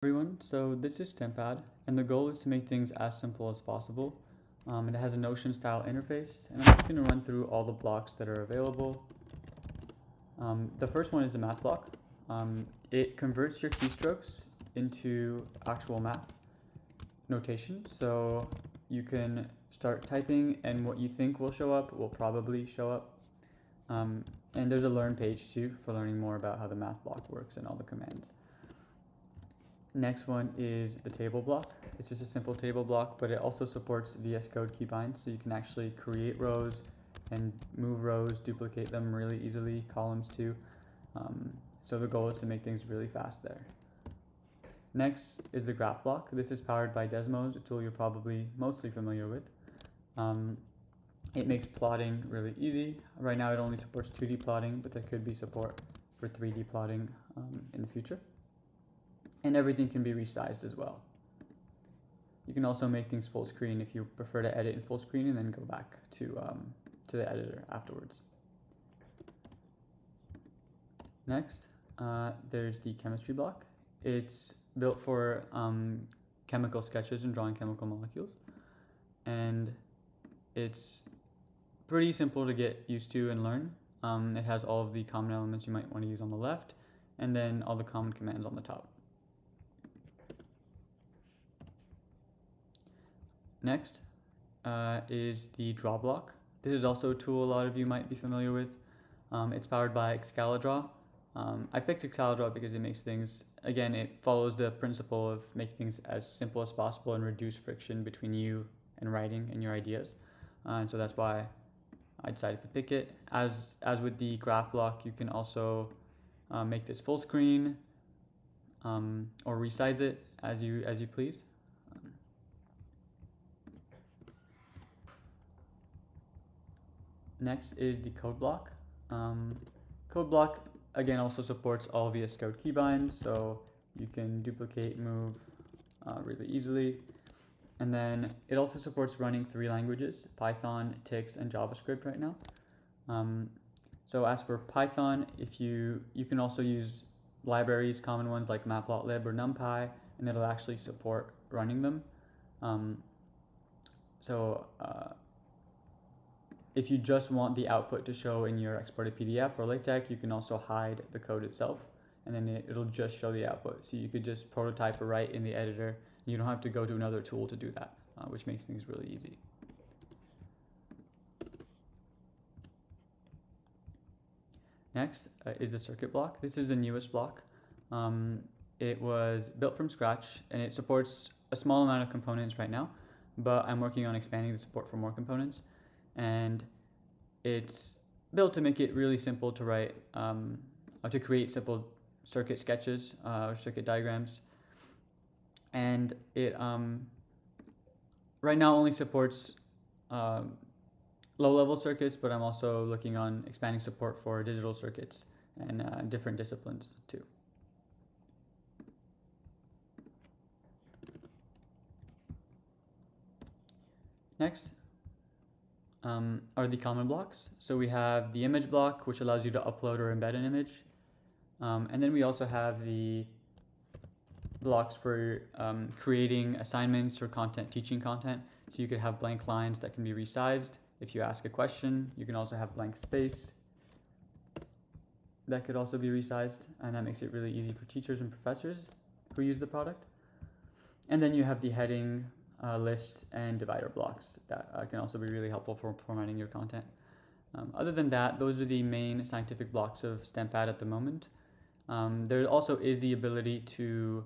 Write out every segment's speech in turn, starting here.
Everyone, so this is Stempad, and the goal is to make things as simple as possible. It has a Notion style interface, and I'm just going to run through all the blocks that are available. The first one is the math block. It converts your keystrokes into actual math notation, so you can start typing and what you think will show up will probably show up. And there's a learn page too for learning more about how the math block works and all the commands. Next one is the table block. It's just a simple table block, but it also supports VS Code keybinds, so you can actually create rows and move rows, duplicate them really easily, columns too. So the goal is to make things really fast there. Next is the graph block. This is powered by Desmos, a tool you're probably mostly familiar with. It makes plotting really easy. Right now it only supports 2D plotting, but there could be support for 3D plotting in the future. And everything can be resized as well. You can also make things full screen if you prefer to edit in full screen and then go back to the editor afterwards. Next, there's the chemistry block. It's built for chemical sketches and drawing chemical molecules. And it's pretty simple to get used to and learn. It has all of the common elements you might want to use on the left, and then all the common commands on the top. Next is the draw block. This is also a tool a lot of you might be familiar with. It's powered by Excalidraw. I picked Excalidraw because it makes things, again, it follows the principle of making things as simple as possible and reduce friction between you and writing and your ideas. And so that's why I decided to pick it. As with the graph block, you can also make this full screen or resize it as you please. Next is the code block. Code block, again, also supports all VS Code keybinds, so you can duplicate, move really easily. And then it also supports running 3 languages, Python, Tix, and JavaScript right now. So as for Python, you can also use libraries, common ones like matplotlib or numpy, and it'll actually support running them. If you just want the output to show in your exported PDF or LaTeX, you can also hide the code itself, and then it'll just show the output. So you could just prototype or write in the editor. You don't have to go to another tool to do that, which makes things really easy. Next is the circuit block. This is the newest block. It was built from scratch, and it supports a small amount of components right now, but I'm working on expanding the support for more components. And it's built to make it really simple to write, to create simple circuit sketches or circuit diagrams. And it right now only supports low-level circuits, but I'm also looking on expanding support for digital circuits and different disciplines too. Next are the common blocks. So we have the image block, which allows you to upload or embed an image. And then we also have the blocks for creating assignments or teaching content. So you could have blank lines that can be resized if you ask a question. You can also have blank space that could also be resized, and that makes it really easy for teachers and professors who use the product. And then you have the heading, list, and divider blocks that can also be really helpful for formatting your content. Other than that, those are the main scientific blocks of Stempad at the moment. There also is the ability to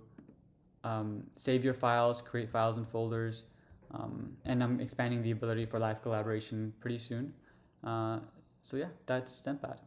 save your files, create files in folders, and I'm expanding the ability for live collaboration pretty soon. So yeah, that's Stempad.